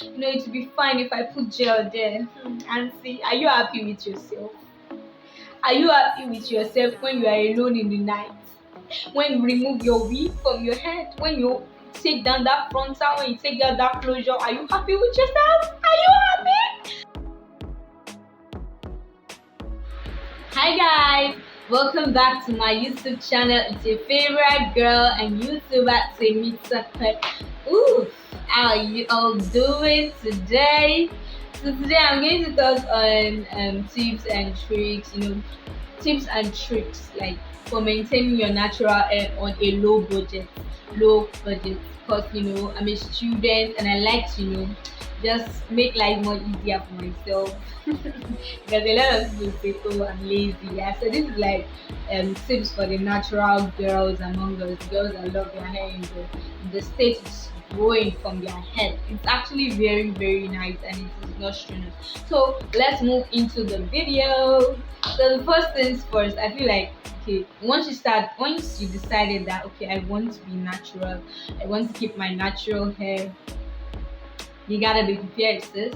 It would be fine if I put gel there. And see, are you happy with yourself? Are you happy with yourself when you are alone in the night? When you remove your wig from your head? When you take down that frontal? When you take down that closure? Are you happy with yourself? Are you happy? Hi guys! Welcome back to my YouTube channel. It's your favorite girl and YouTuber, Temita. Ooh, how are you all doing today? So today I'm going to talk on tips and tricks, tips and tricks like for maintaining your natural hair on a low budget. Because I'm a student and I like to just make life more easier for myself. Because a lot of people say, "Oh, I'm lazy." Yeah, so this is like tips for the natural girls among us, girls that love their hair in the state it's growing from their head. It's actually very very nice and it is not strenuous. So let's move into the video. So the first things first, I feel like okay, once you decided that okay, I want to be natural, I want to keep my natural hair, you gotta be prepared, sis.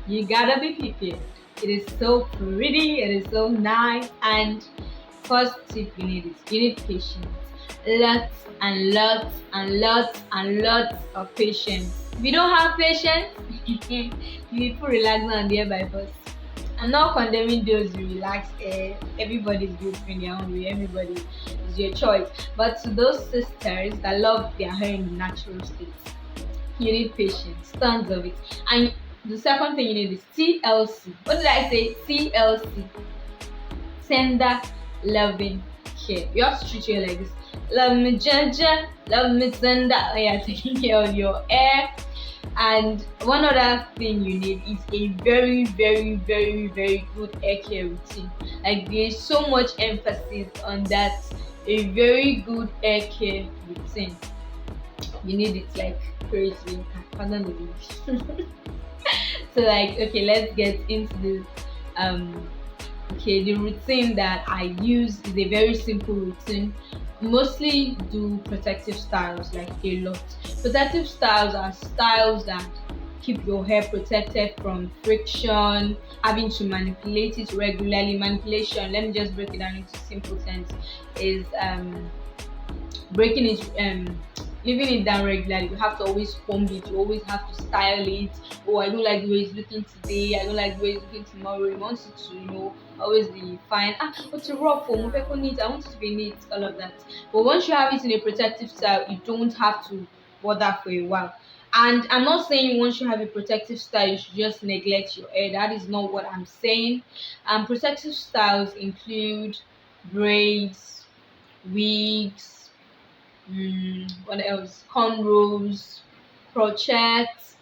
You gotta be prepared. It is so pretty, it is so nice, and first tip you need is you need patience. Lots and lots and lots and lots of patience. If you don't have patience, you will put relaxer on the air by force. I'm not condemning those who relax. Everybody's beautiful in their own way. Everybody is your choice. But to those sisters that love their hair in the natural state, you need patience, tons of it. And the second thing you need is TLC. What did I say? TLC. Tender loving care. You have to treat your hair like this. Love me Jaja, love me tender. When you're taking care of your hair. And one other thing you need is a very, very, very, very good hair care routine. Like there's so much emphasis on that. A very good hair care routine. You need it like crazy. Pardon the English. So like okay, let's get into this. Okay, the routine that I use is a very simple routine. Mostly do protective styles like a lot. Protective styles are styles that keep your hair protected from friction, having to manipulate it regularly. Manipulation, let me just break it down into simple terms, is breaking it leaving it down regularly. You have to always comb it, you always have to style it. Oh, I don't like the way it's looking today, I don't like the way it's looking tomorrow. You want it to always be fine. What's a rough for neat, I want it to be neat, all of that. But once you have it in a protective style, you don't have to bother for a while. And I'm not saying once you have a protective style you should just neglect your hair. That is not what I'm saying. Protective styles include braids, wigs, what else? Cornrows, crochets,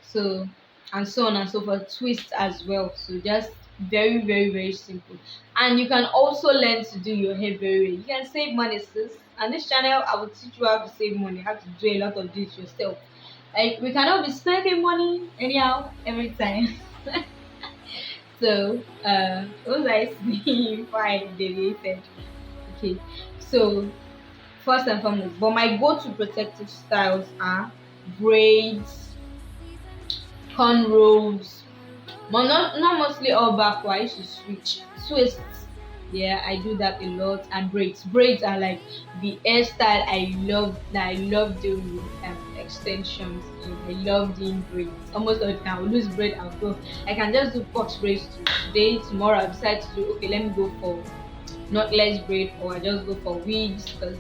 so and so on and so forth. Twists as well. So just very, very, very simple. And you can also learn to do your hair very well. You can save money, sis. And this channel, I will teach you how to save money, how to do a lot of this yourself. Like we cannot be spending money anyhow every time. So what was I saying before I deviated? Okay, so first and foremost, but my go-to protective styles are braids, cornrows, but not mostly all back. I used to switch twists. Yeah, I do that a lot. And braids are like the hairstyle I love doing with extensions. I love doing braids almost all the time. I will lose braid, I'll go. I can just do box braids today, tomorrow I decide to do okay, let me go for not less braid, or I just go for wigs because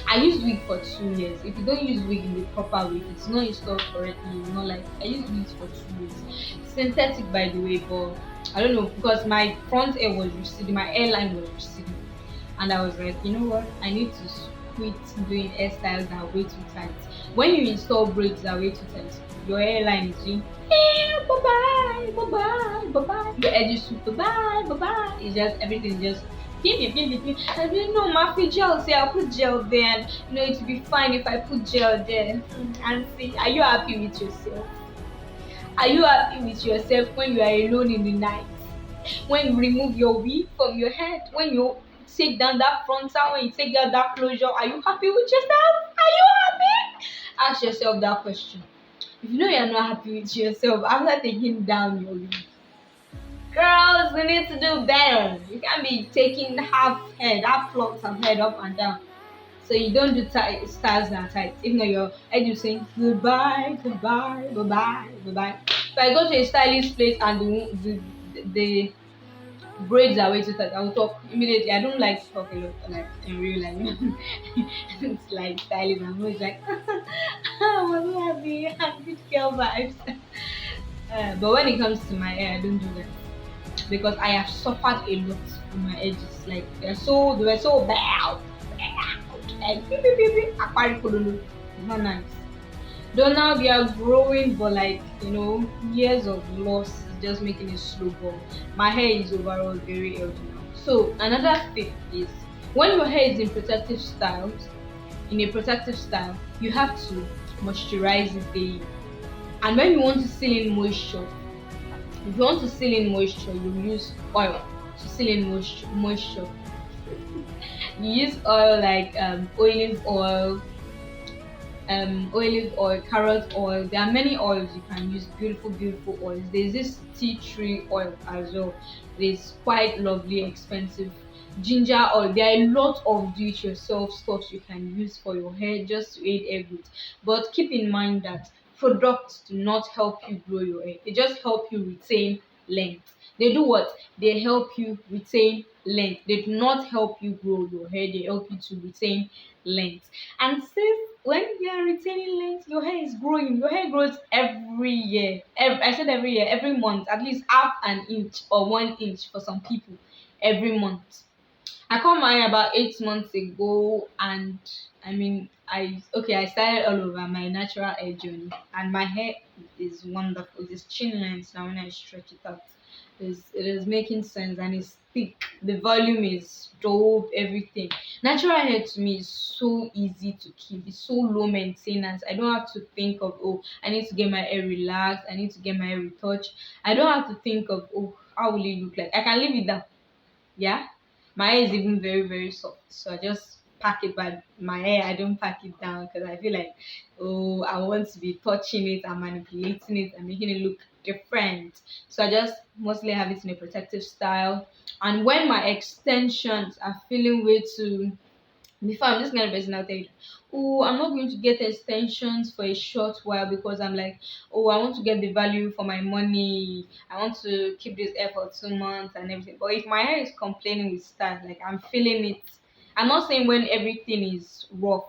I used wig for 2 years. If you don't use wig in the proper way, if it's not installed correctly, you know, like I used wigs for 2 years. Synthetic by the way, but I don't know because my front hair was receding, my hairline was receding, and I was like, you know what, I need to quit doing hairstyles that are way too tight. When you install braids that are way too tight, your hairline is doing bye bye, bye bye, bye bye. Your edges bye bye, bye bye. It's just everything just pin. I didn't know my gel. Say I'll put gel there, and it will be fine if I put gel there. And see, are you happy with yourself? Are you happy with yourself when you are alone in the night? When you remove your wig from your head? When you take down that frontal? When you take down that closure? Are you happy with yourself? Are you happy? Ask yourself that question. If you know you're not happy with yourself after taking down your wig, girls, we need to do better. You can't be taking half flocks of head up and down. So you don't do styles that are tight. Even though your head is saying goodbye, goodbye, goodbye, goodbye. If I go to a stylist place and the braids are way too tight, I will talk immediately. I don't like to talk a lot, like in real life. It's like styling. I'm always like, I'm so happy, I'm good girl vibes. But when it comes to my hair, I don't do that because I have suffered a lot on my edges. Like they were so bad, like beep, beep, beep, beep, akpari kololo. It's not nice. Though now they are growing, but like years of loss is just making it slow. But my hair is overall very healthy now. So another thing is when your hair is in a protective style, you have to moisturize it daily. And when you want to seal in moisture, if you want to seal in moisture, you use oil to seal in moisture. You use oil like olive oil, carrot oil. There are many oils you can use, beautiful, beautiful oils. There's this tea tree oil as well. It's quite lovely, expensive. Ginger oil. There are a lot of do-it-yourself stuff you can use for your hair just to aid hair growth. But keep in mind that products do not help you grow your hair. They just help you retain length. They do what? They help you retain length. They do not help you grow your hair. They help you to retain length. And since when you are retaining length, your hair is growing. Your hair grows every year. I said every year, every month, at least half an inch or 1 inch for some people every month. I cut my hair about 8 months ago, and I started all over my natural hair journey, and my hair is wonderful. It's chin length now when I stretch it out. It is making sense and it's thick. The volume is dope, everything. Natural hair to me is so easy to keep. It's so low maintenance. I don't have to think of, oh, I need to get my hair relaxed, I need to get my hair retouched. I don't have to think of, oh, how will it look like? I can leave it down. Yeah, my hair is even very very soft, so I just pack it by my hair. I don't pack it down because I feel like, oh, I want to be touching it and manipulating it and making it look different. So I just mostly have it in a protective style. And when my extensions are feeling way too, before, I'm just kind of person, I'll tell you, oh, I'm not going to get extensions for a short while because I'm like, oh, I want to get the value for my money. I want to keep this hair for 2 months and everything. But if my hair is complaining with style, like I'm feeling it. I'm not saying when everything is rough,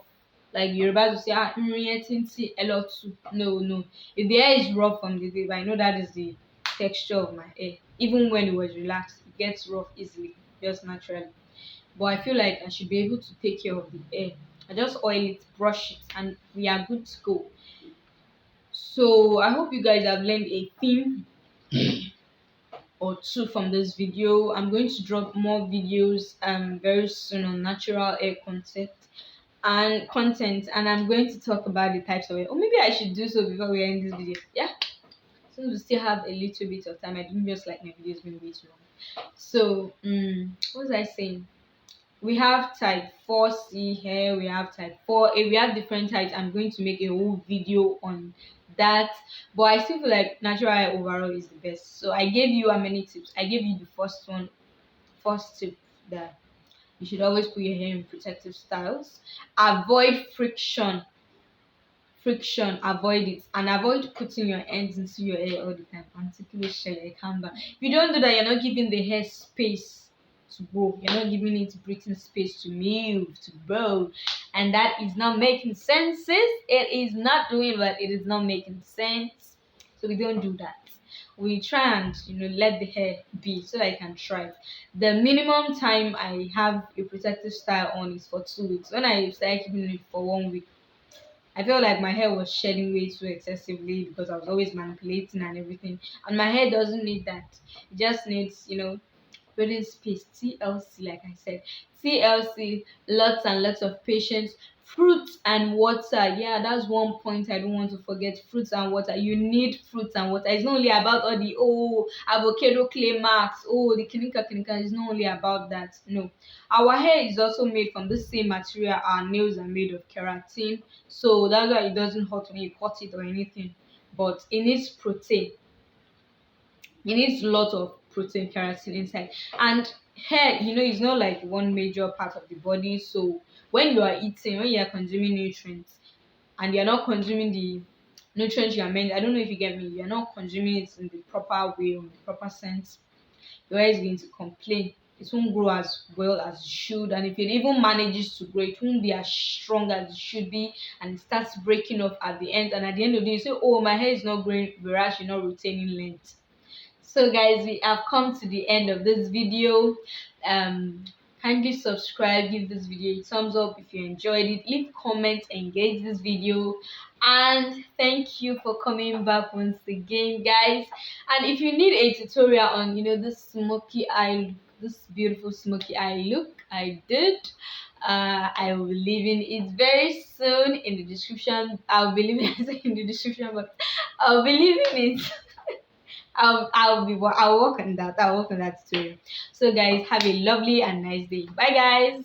like you're about to say, a lot too. No, no. If the hair is rough from the day, but I know that is the texture of my hair. Even when it was relaxed, it gets rough easily, just naturally. But I feel like I should be able to take care of the hair. I just oil it, brush it, and we are good to go. So I hope you guys have learned a theme or two from this video. I'm going to drop more videos very soon on natural hair content, and I'm going to talk about the types of hair. Or maybe I should do so before we end this video. Yeah. Since we still have a little bit of time, I didn't just like my videos being way too long. So what was I saying? We have type 4C here, we have type 4A, we have different types. I'm going to make a whole video on that, but I still feel like natural hair overall is the best. So I gave you how many tips? I gave you the first tip, that you should always put your hair in protective styles. Avoid friction, avoid it, and avoid putting your hands into your hair all the time. Articulation, calm down. If you don't do that, you're not giving the hair space to grow. You're not giving it breathing space to move, to grow, and that is not making sense. It is not doing what it is not making sense. So we don't do that. We try and let the hair be so that it can thrive. The minimum time I have a protective style on is for 2 weeks. When I started keeping it for 1 week, I felt like my hair was shedding way too excessively because I was always manipulating and everything. And my hair doesn't need that. It just needs, breathing space. TLC, like I said. TLC, lots and lots of patience. Fruits and water. Yeah, that's one point I don't want to forget. Fruits and water. You need fruits and water. It's not only about all the avocado clay marks. Oh, the clinical. It's not only about that. No. Our hair is also made from the same material our nails are made of, keratin. So that's why it doesn't hurt when you cut it or anything. but it needs protein. It needs a lot of protein, keratin inside. And hair, is not like one major part of the body. So when you are eating, when you are consuming nutrients, and you're not consuming the nutrients you are meant, I don't know if you get me, you're not consuming it in the proper way, in the proper sense, your hair is going to complain. It won't grow as well as it should, and if it even manages to grow, it won't be as strong as it should be, and it starts breaking off at the end. And at the end of the day, you say, "Oh, my hair is not growing, whereas you're not retaining length." So guys, we have come to the end of this video. um Kindly subscribe, give this video a thumbs up if you enjoyed it, leave comments, engage this video, and thank you for coming back once again, guys. And if you need a tutorial on this smoky eye, this beautiful smoky eye look I did, I will be leaving it very soon in the description. I'll be leaving it in the description, but I'll be leaving it. I'll work on that. I'll work on that too. So guys, have a lovely and nice day. Bye guys.